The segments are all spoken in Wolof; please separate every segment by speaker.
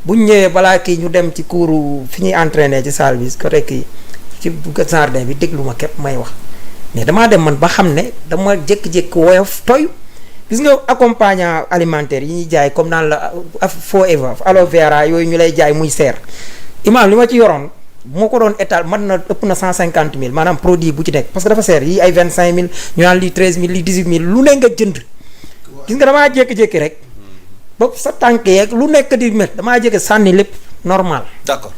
Speaker 1: buñ ñëwee balaa kii ñu dem ci cours fi ñuy entraîner ci salle bi côté kii ci jardin bi déglu ma képp may wax mais damaa dem man ba xam ne dama jékki-jékki woyof toy gis nga accompagnant alimentaire yi ñuy jaay comme naan la forever aloe vera yooyu ñu lay jaay muy seer imaam li ma ci yoroon bu ma ko doon étal man na ëpp na 150 000 maanaam produit bu ci nekk parce que dafa seer yi ay 25 000 ñu naan lii 13 000 lii 18 000 lu ne nga jënd gis nga damaa jékki-jékki rek ba sa tànk yeeg lu nekk di met damaa jékki sànni lépp normal.
Speaker 2: d'accord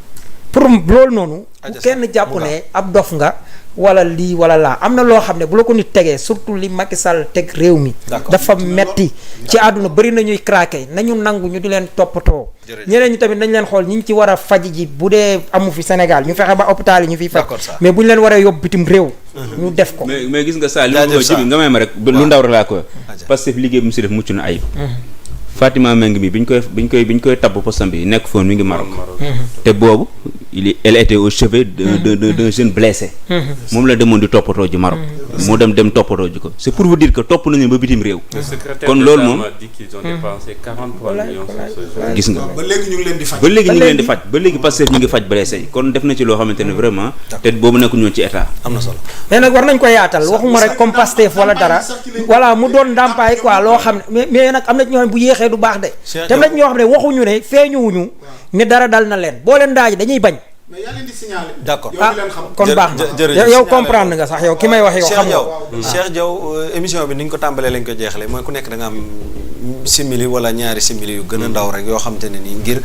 Speaker 1: pour loolu noonu. bu kenn jàpp ne ab dof nga. wala lii wala laa am na loo xam ne bu la ko nit tegee surtout li Macky Sall teg réew mi. dafa metti ci àdduna bëri na ñuy craqué nañu nangu ñu di leen toppatoo. ñeneen ñi tamit nañ leen xool ñi ñu ci war a faj ji bu dee amu fi Sénégal ñu fexe ba hôpital yi ñu fiy faj. mais bu ñu leen waree yóbbu bitim réew. ñu def ko.
Speaker 3: mais gis nga saa li ma ko jibi nga may ma rek lu ndaw rek laa ko parce que liggéey bi mu si def mucc na ayib. Fatima Meng mi biñ koy tabb postam bi nekk foon mi ngi Maroc. te boobu elle était au chevet d'un jeune blessé. moom la demoon di toppatoo ji Maroc. moo dem toppatoo ji ko c'est pour vous dire que topp nañu ba bitim réew. kon loolu moom gis nga.
Speaker 4: ba léegi ñu ngi leen di faj.
Speaker 3: ba léegi parce que ñu ngi faj blessé yi kon def na ci loo xamante ne vraiment. te boobu nekkuñu woon ci état.
Speaker 2: am na solo
Speaker 1: mais nag war nañ ko yaatal waxuma rek comme Pastef wala dara. voilà mu doon ndàmpaay quoi loo xam ne mais nag am na ci ñoo xam ne bu yéexee du baax de. te am na ci ñoo xam ne waxuñu ne feeñuwuñu ne dara dal na leen boo leen daaj dañuy bañ.
Speaker 4: mais yaa leen di signaler.
Speaker 2: d'accord
Speaker 1: kon baax na yow comprendre nga sax yow ki may wax yow. xam nga
Speaker 2: Cheikh Diaw émission bi ni ñu ko tàmbalee lañ ko jeexalee mooy ku nekk da nga am simili wala ñaari simili yu gën a ndaw rek yoo xam te ne nii ngir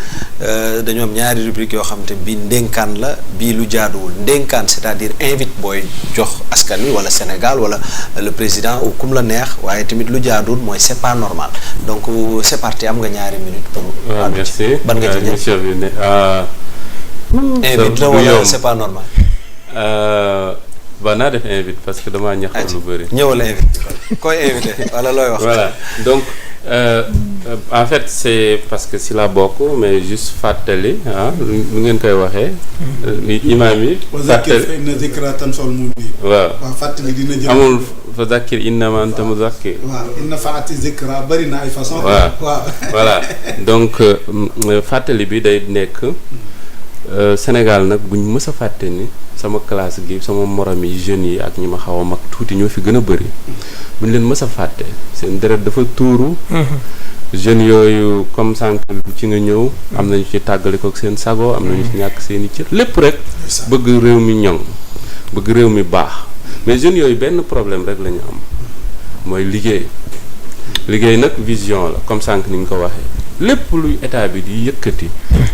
Speaker 2: dañoo am ñaari rubrique yoo xam te bii ndénkaan la bii lu jaaduwul ndénkaan c'est-à-dire invite booy jox askan wi wala Sénégal wala le président ou kum la neex waaye tamit lu jaaduwul mooy c'est pas normal donc c'est parti am nga ñaari minutes pour.
Speaker 5: waaw merci
Speaker 2: ban nga ci
Speaker 5: monsieur bi ne
Speaker 2: invite la wala c'est pas normal.
Speaker 5: ba naa def invite parce que damaa ñax lu bëri.
Speaker 2: ñëwal invite koy invité wala looy wax.
Speaker 5: voilà donc en fait c'est parce que si la bokk mais juste fàttali lu ngeen koy waxee. imaam yi. fàttali waaw
Speaker 4: fàttali dina jël.
Speaker 5: amul fa zakkir innama anta muzakkir.
Speaker 4: waaw inna faati zikra bari na ay façon.
Speaker 5: waaw voilà donc fàttali bi day nekk. Sénégal nag buñ mës a fàtte ni sama classe gi sama morom yi jeunes yi ak ñi ma xaw a mag tuuti ñoo fi gën a bëri buñ leen mës a fàtte seen deret dafa tuuru. jeunes yooyu comme sànq ci nga ñëw am nañu ci tàggale ko ak seen sago am nañu ci ñàkk seen i cër lépp rek bëgg réew mi ñoŋ bëgg réew mi baax mais jeunes yooyu benn problème rek la ñu am mooy liggéey nag vision la comme sànq ni nga ko waxee lépp luy état bi di yëkkati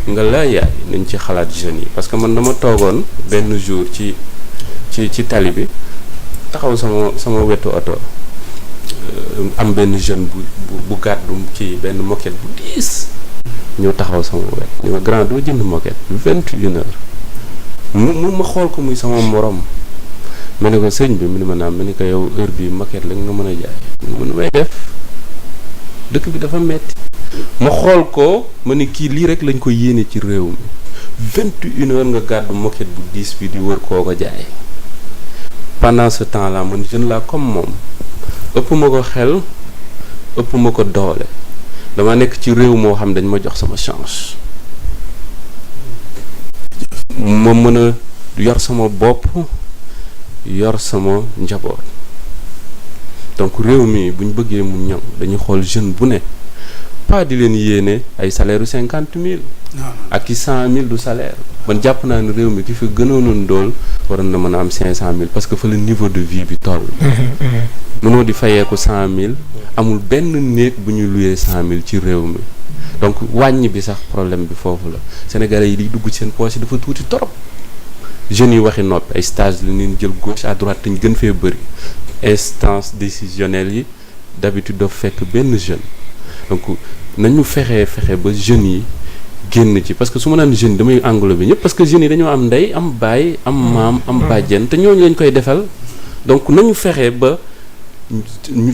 Speaker 5: nga la yaay nañ ci xalaat jeunes yi parce que man dama toogoon benn jour ci tali bi taxaw sama wetu oto am benn jeune bu gàddu ci benn moquette bu diis ñëw taxaw sama wet ñu ma grand doo jënd moquette 21h mu ma xool ko muy sama morom ma ne ko sëñ bi mu ne ma naam ma ne ko yow heure bi moquette la nga mën a jaay mënu may def dëkk bi dafa metti ma xool ko ma ne kii lii rek lañ ko yéene ci réew mi 21h nga gàddu moquette bu diis bi di wër koo ko jaay pendant ce temps là man jeune la comme moom ëpp ma ko xel ëpp ma ko doole dama nekk ci réew moo xam dañ ma jox sama chance ma mën a yor sama bopp yor sama njaboot donc réew mi bu ñu bëggee mu ñoŋ dañuy xool jeune bu ne pas di leen yéene ay salaire yu 50 000 ak i 100 000 du salaire man jàpp naa ne réew mi ki fi gënoonoon dool waroon na mën a am 500 000 parce que fa le niveau de vie bi toll mënoo di fayeeku 100 000 amul benn néeg bu ñuy luyee 100 000 ci réew mi donc wàññi bi sax problème bi foofu la Sénégalais yi di dugg ci seen poche yi dafa tuuti torop jeunes yi waxi noppi ay stage la leen jël gauche à droite te ñu gën fee bëri instance décisionnelle yi d'habitude daf fekk benn jeune donc nañu fexe ba jeunes yi génn ci parce que su ma naan jeune damay englober ñëpp parce que jeunes yi dañoo am ndey am baay am maam am bàjjen te ñooñu lañ koy defal donc nañu fexe ba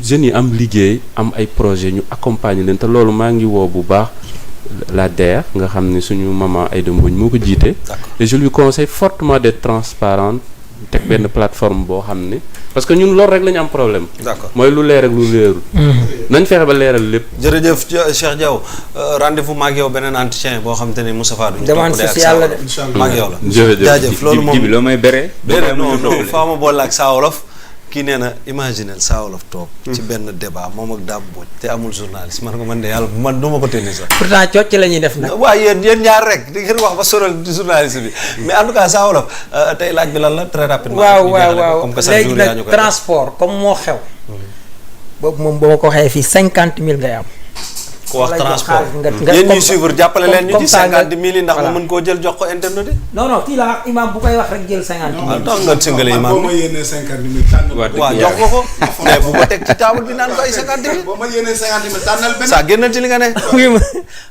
Speaker 5: jeunes yi am liggéey am ay projet ñu accompagner leen te loolu maa ngi woo bu baax la DER nga xam ne suñu maman Aïda Mbodj moo ko jiite et je lui conseille fortement d'être transparente teg benn plateforme boo xam ne parce que ñun loolu rek la ñu am problème.
Speaker 2: d'accord
Speaker 5: mooy lu leer ak lu leerul. nañ fexe ba leeral lépp.
Speaker 2: jërëjëf Cheikh Diaw rendez-vous maag yow beneen entretien boo xam te ne Moustapha duñu
Speaker 1: demande sociale la de.
Speaker 2: maag yow la
Speaker 5: jërëjëf
Speaker 2: jaajëf loolu moom
Speaker 3: jibi loo may béré
Speaker 2: non faa ma boole ak Saa Wolof kii nee na imaginel Saa Wolof toog ci benn débat moom ak Dame Mbodj te amul journaliste man ko man de yàlla man du ma ko tenni sax
Speaker 1: pourtant cocc la ñuy def nag.
Speaker 2: waaw yéen ñaar rek di ngeen wax ba sonal journaliste bi mais en tout cas Saa Wolof tey laaj bi lan la très rapidement
Speaker 1: waaw
Speaker 2: comme que chaque
Speaker 1: léegi
Speaker 2: jour yaa ñu
Speaker 1: nag
Speaker 2: koy
Speaker 1: transport comme moo xew. boobu moom boo ma ko waxee fii 50 000 ngay am.
Speaker 2: ko wax
Speaker 1: wala jox
Speaker 2: transport
Speaker 1: xaalis nga
Speaker 2: yéen ñuy suivre jàppale leen ñu ci
Speaker 1: comme ça
Speaker 2: 50 000 yi ndax
Speaker 1: voilà.
Speaker 2: ma mën koo jël jox ko internet yi
Speaker 1: non non kii la imam bu koy wax rek jël 50 000.
Speaker 2: waaw tax nga sëngale
Speaker 4: man
Speaker 2: imam
Speaker 4: boo ma yéenee 50 000 tànnal.
Speaker 2: waaw jox ko ko mais bu ko teg ci table bi naan ko ay 50 000
Speaker 4: boo ma yéenee 50 000 tànnal benn.
Speaker 2: saa génnal ci li nga ne
Speaker 1: oui ma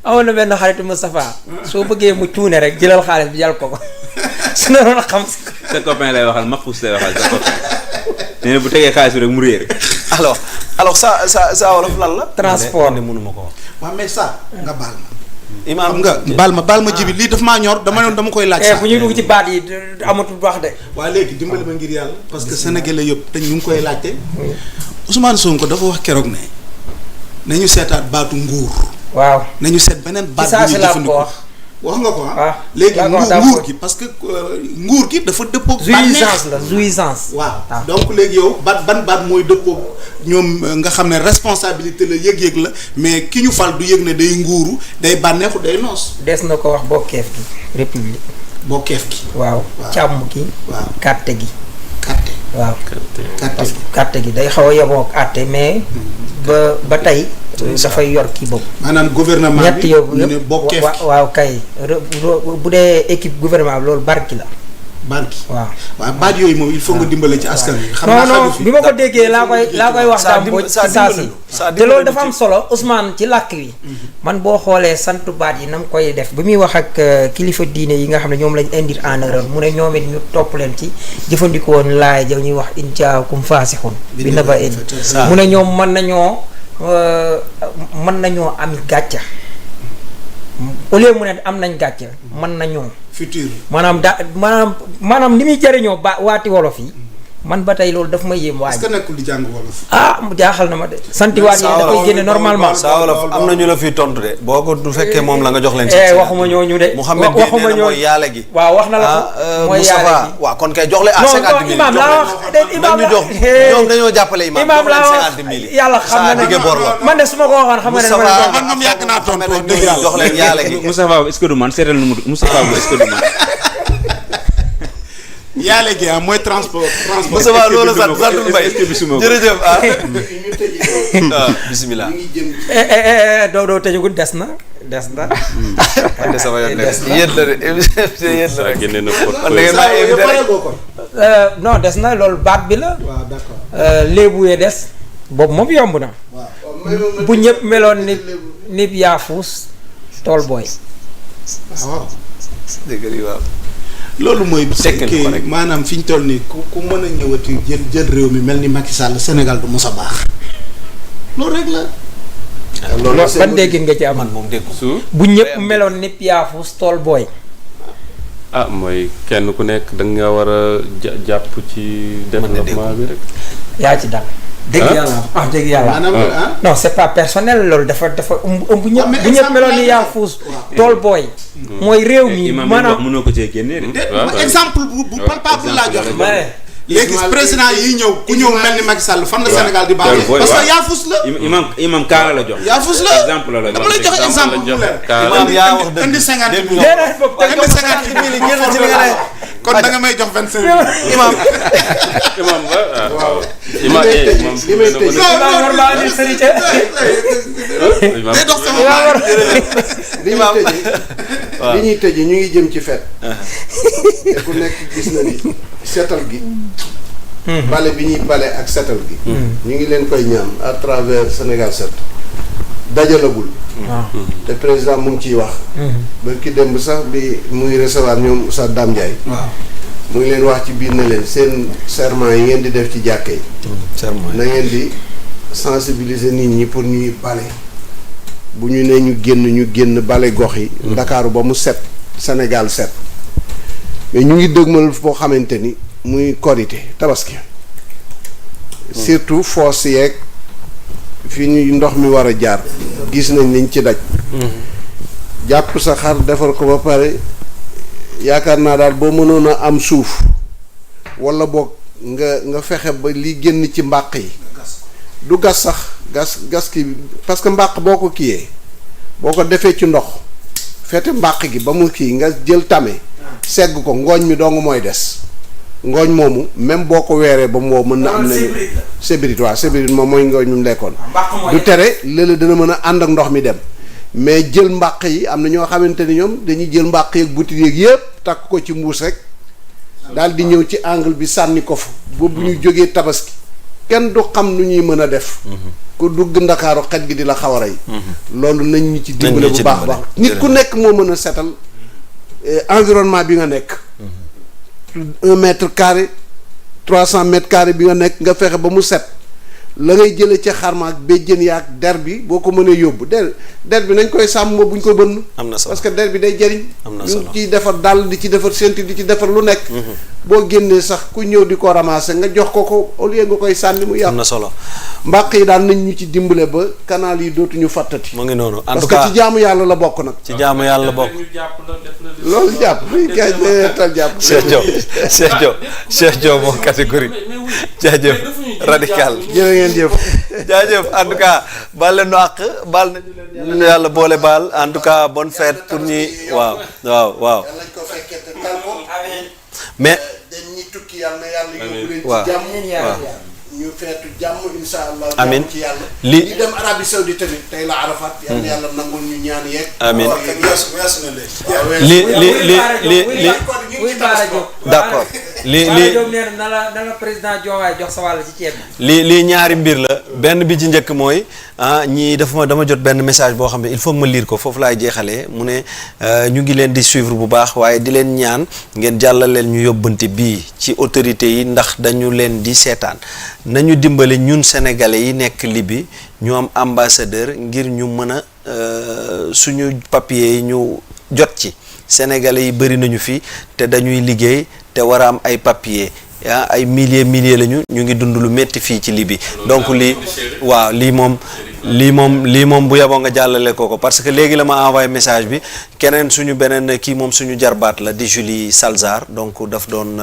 Speaker 1: amoon na benn xaritu Moustapha soo bëggee mu cuune rek jëlal xaalis bi jàll ko ko su na doon xam si.
Speaker 3: sa copain lay waxal Mahfouz lay waxal sa copain nee na bu tegee xaalis bi rek mu réer.
Speaker 2: alors Saa Wolof lan la
Speaker 1: Transport.
Speaker 2: ne mënuma ko wax
Speaker 4: waaw mais ça nga baal ma.
Speaker 2: imam
Speaker 4: xam nga baal ma jibi lii daf maa ñor dama koy laaj. sax
Speaker 1: bu ñuy dugg ci baat yi amatul wax de.
Speaker 4: waa léegi dimbali ma ngir yàlla parce que sénégalais yëpp te ñu ngi koy laajte. Ousmane Sonko dafa wax keroog ne nañu seetaat baatu nguur.
Speaker 1: waaw
Speaker 4: nañu seet beneen baat
Speaker 1: ci
Speaker 4: bu
Speaker 1: saa
Speaker 4: ñuy
Speaker 1: si laa ko
Speaker 4: jëfandikoo.
Speaker 1: wax.
Speaker 4: wax nga ko
Speaker 1: waaw
Speaker 4: léegi
Speaker 1: yaa ko wax
Speaker 4: nguur gi parce que nguur gi dafa dëppoo.
Speaker 1: jouissance la jouissance.
Speaker 4: waaw donc léegi yow ban baat mooy dëppoo ñoom nga xam ne responsabilité la yëg-yëg la mais ki ñu fal du yëg ne day nguuru day bànneexu day noos.
Speaker 1: des na ko wax bokkeef gi république.
Speaker 4: boo keef gi.
Speaker 1: waaw càmm gi.
Speaker 4: waaw
Speaker 1: kàtte gi.
Speaker 4: kàtte.
Speaker 1: waaw
Speaker 4: kàtte
Speaker 1: parce
Speaker 4: gi.
Speaker 1: que kàtte gi day xaw a yemoo ak àtte mais. ba tey. dafay yor kii boobu.
Speaker 4: maanaam gouvernement
Speaker 1: ñett
Speaker 4: bi
Speaker 1: yow
Speaker 4: ñu ne boo keef gi.
Speaker 1: waaw kay bu dee équipe gouvernement bi loolu barki la.
Speaker 4: barki
Speaker 1: waaw.
Speaker 4: waaw baat yooyu moom il faut nga dimbale ci askan wi. xam naa
Speaker 1: non
Speaker 4: xaju fi.
Speaker 1: bi ma ko déggee laa koy wax
Speaker 2: saa
Speaker 1: Dame Mbodj
Speaker 2: saa
Speaker 1: ci saa si
Speaker 2: dimbali saa
Speaker 1: te loolu
Speaker 2: dimbali
Speaker 1: dafa am
Speaker 2: ci-
Speaker 1: solo Ousmane ci làkk wi man boo xoolee santu baat yi na mu koy def bi muy wax ak kilifa diine yi nga xam ne ñoom lañ indil en erreur mu ne ñoom it ñu topp leen ci jëfandikoo woon laay ja ñuy wax in jaakum faasixun bi na ba indi mu ne ñoom mën nañoo ami gàcca au lieu mu ne am nañ gàcca mën nañoo
Speaker 4: futur.
Speaker 1: maanaam ni muy jëriñoo waati wolof yi man ba tey loolu daf ma yéem
Speaker 4: est-ce que
Speaker 1: waaye
Speaker 4: nekkul di jàng wolof.
Speaker 1: mu jaaxal na ma de santi waat yi da koy génne normalement
Speaker 2: Saa Wolof am na ñu la fiy tontu de boo ko du fekkee moom la nga jox leen.
Speaker 1: waxuma ñooñu de
Speaker 2: Mouhamed bi nee na mooy yaale gi.
Speaker 1: waaw wax na la ko mooy yaale
Speaker 2: Moustapha
Speaker 1: gi
Speaker 2: waaw kon kay jox leen à
Speaker 1: non
Speaker 2: 50 000
Speaker 1: imaam laa wax imaam
Speaker 2: ñu jox ñoom dañoo jàppale imaam
Speaker 1: imaam
Speaker 2: jox leen
Speaker 1: laa
Speaker 2: 50 000 yi.
Speaker 1: yàlla xam na
Speaker 2: saa digge bor la.
Speaker 1: man de su ma ko waxoon xam nga ne dama
Speaker 2: Moustapha
Speaker 1: la
Speaker 4: man moom yàgg naa tontu
Speaker 2: Mouhamed
Speaker 4: wax dëgg yàlla.
Speaker 2: jox leen yaale gi.
Speaker 3: Moustapha est-ce que du man seetal nu mu Moustapha est-ce que du man.
Speaker 4: yaale gi mooy transport.
Speaker 2: Moustapha loolu sant sant Mbaye
Speaker 3: est-ce que bisuma ko.
Speaker 2: jërëjëf ah. waaw bisimilah.
Speaker 1: doo tëjagul des na
Speaker 2: man de sama yoon nekk yéen la de émission yéen la
Speaker 5: saa
Speaker 2: rek.
Speaker 5: génne na
Speaker 2: man da
Speaker 5: portefeuille.
Speaker 2: ngeen maa invité rek.
Speaker 1: non des na loolu baat bi la
Speaker 4: waaw d'accord.
Speaker 1: léebu yee des boobu moom yomb na bu ñëpp meloon nit yaafuus tool booy
Speaker 4: waaw.
Speaker 2: dëgg la waaw.
Speaker 4: loolu mooy.
Speaker 2: Tekkil ko rek.
Speaker 4: maanaam fi ñu toll nii ku mën a ñëwati jël réew mi mel ni Macky Sall Sénégal du mos a baax loolu rek la.
Speaker 1: loolu ban déggin nga ci am
Speaker 2: man moom dégg ko.
Speaker 5: su
Speaker 1: bu ñëpp meloon nit yaafuus tool booy
Speaker 5: ah mooy kenn ku nekk da nga war a jàpp ci développement bi rek.
Speaker 1: yaa ci dal dégg yàlla dégg yàlla
Speaker 4: maanaam ah.
Speaker 1: non c'est pas personnel loolu dafa ëmb ñëpp
Speaker 4: mais
Speaker 1: bu ñëpp
Speaker 4: exemple
Speaker 1: meloon ni
Speaker 4: laa
Speaker 1: yaafuus tool booy mooy réew mi
Speaker 3: imam bi wax
Speaker 1: maanaam
Speaker 3: mënoo ko cee génnee de.
Speaker 4: de exemple bu palpable laa joxe.
Speaker 1: ma ne
Speaker 4: léegi président yi ñëw ku ñëw mel ni Macky Sall fan la Sénégal di baaxee.
Speaker 3: booy
Speaker 4: parce que
Speaker 3: waaw.
Speaker 4: yaafus la.
Speaker 3: imam kaala la jox.
Speaker 4: yaafus la
Speaker 3: exemple la
Speaker 4: dama lay joxe exemple bu mu leer.
Speaker 2: Imaam yaa wax dëgg.
Speaker 4: indi 50
Speaker 2: dégg
Speaker 4: mille.
Speaker 2: nga.
Speaker 1: déedéet boobu
Speaker 2: te jox 50 000 yi génn ci li nga ne.
Speaker 4: kon da nga may jox 25 mille.
Speaker 2: Imaam.
Speaker 5: imam ba waaw.
Speaker 6: li may tëj
Speaker 1: imaam war naa andi sërite
Speaker 4: day dox sama
Speaker 1: imaam war
Speaker 6: li ñuy tëjee ñu ngi jëm ci fête. te ku nekk gis na ni seetal gi. bale bi ñuy bale ak seetal gi. ñu ngi leen koy ñaan à travers Sénégal 7 dajalagul. te président mu ngi ciy wax. ba ki démb sax bi muy recevoir ñoom Oustaz Dame Ndiaye.
Speaker 4: waaw.
Speaker 6: mu ngi leen wax ci biir na leen seen serment yi ngeen di def ci jàkka yi. na ngeen di sensibiliser nit ñi pour ñuy bale. bu ñu nee ñu génn bale gox yi. Ndakaaru ba mu set Sénégal set. mais ñu ngi dëgmal foo xamante ni muy korité tabaski surtout foos yeeg fi ñuy ndox mi war a jaar gis nañ liñ ci daj jàpp sa xar defar ko ba pare yaakaar naa daal boo mënoon a am suuf wala boog nga fexe ba li génn ci mbàq yi du gas sax gas ki parce que mbàq boo ko kiyee boo ko defee ci ndox fete mbàq gi ba mu kii nga jël tame segg ko ngooñ mi dong mooy des ngooñ moomu même boo ko weeree ba mu wow mën na am nañu sébrit waaw sébrit moom mooy ngooñ mu lekkoon du tere léeg-léeg dina mën a ànd ak ndox mi dem mais jël mbàq yi am na ñoo xamante ni ñoom dañuy jël mbàq yeeg butit yeeg yëpp takk ko ci mbuus rek daal di ñëw ci angle bi sànni ko fa boobu ñu jógee tabaski kenn du xam nu ñuy mën a def ku dugg ndakaaru xet gi di la xaw a rey loolu nañ ñu ci dimbale bu baax baax nit ku nekk moo mën a setal environnement bi nga nekk 1 mètre carré 300 mètres carré bi nga nekk nga fexe ba mu set la ngay jëlee ca xarma ak béjjën yaak der bi boo ko mënee yóbbu der bi nañ koy sàmm buñ ko bënn
Speaker 2: am na solo
Speaker 6: parce que der bi day jëriñ
Speaker 2: am na
Speaker 6: ñu
Speaker 2: solo
Speaker 6: ciy defar dàll di ci defar senti di ci defar lu nekk boo génnee sax ku ñëw di ko ramasser nga jox ko au lieu nga koy sànni mu yàqu
Speaker 2: am na solo
Speaker 6: mbàq yi daan nañ ñu ci dimbale ba canal yi dootuñu fàttati
Speaker 2: mu ngi noonu en
Speaker 6: parce
Speaker 2: tout
Speaker 6: que
Speaker 2: cas
Speaker 6: ci jaamu yàlla la bokk nag
Speaker 2: ci jaamu yàlla bokk
Speaker 6: loolu jàpp luy kaay tal jàpp
Speaker 2: Cheikh Diop moom catégorie jaajëf radical
Speaker 6: jërë ngeen jëf
Speaker 2: jaajëf en tout cas baal leen nu àq baal nañu yàlla boole baal en tout cas bonne fête pour ñi waaw
Speaker 6: yàlla nañ ko fekkee te tal ko
Speaker 2: mais
Speaker 6: dañ ñi tukki yàlla na yàlla yóbbu leen ci
Speaker 2: waaw
Speaker 6: jàmm ñu feetu jàmm insha allah
Speaker 2: Amin.
Speaker 6: jàmm ci yàlla
Speaker 2: Li-
Speaker 6: ñi dem Arabie Saoudite tamit tey la Arafat yàlla na yàlla nangul ñu ñaan yeeg
Speaker 2: Amin.
Speaker 6: weesu na léegi
Speaker 2: li d'accord li
Speaker 1: na la président Diomaye jox sa wàll ci ceeb bi.
Speaker 2: lii ñaari mbir la benn bi ci njëkk mooy ñii dama jot benn message boo xam ne il faut ma lire ko foofu laay jeexalee mu ne ñu ngi leen di suivre bu baax waaye di leen ñaan ngeen jàllaleel ñu yóbbante bii ci autorités yi ndax dañu leen di seetaan nañu dimbale ñun sénégalais yi nekk Libye ñu am ambassadeur ngir ñu mën a suñu papier yi ñu jot ci sénégalais yi bëri nañu fi te dañuy liggéey te war a am ay papier ay milliers lañu ñu ngi dund lu métti fii ci Libye donc lii moom bu yeboo nga jàllale ko parce que léegi la ma envoyé message bi keneen suñu beneen kii moom suñu jarbaat la di Julie Salzar donc daf doon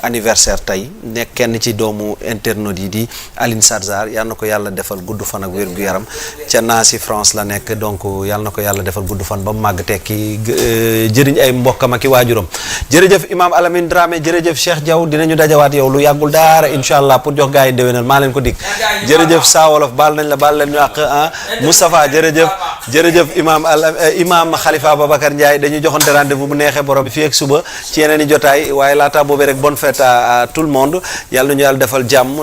Speaker 2: anniversaire tey nekk kenn ci doomu internautes yi di Aline Salzar yal na ko yàlla defal gudd fan ak wér-gu-yaram ca Nancy France la nekk donc yal na ko yàlla defal gudd fan ba mu màgg tekki jëriñ ay mbokkam ak i waajuram jërëjëf Imam Alamine Dramé jërëjëf Cheikh Diaw dinañu dajawaat yow lu yàggul daara incha allah pour jox gars yi déwénal maa leen ko dig jërëjëf Saa Wolof baal nañ la baal leen ñu àq Moustapha jërëjëf imam Khalifa Babacar Ndiaye dañuy joxante rendez-vous bu neexee borom bi fii ak suba ci yeneen i jotaay waaye laata boobee rek bonne fête à tout le monde yàlla nañu yàlla defal jàmm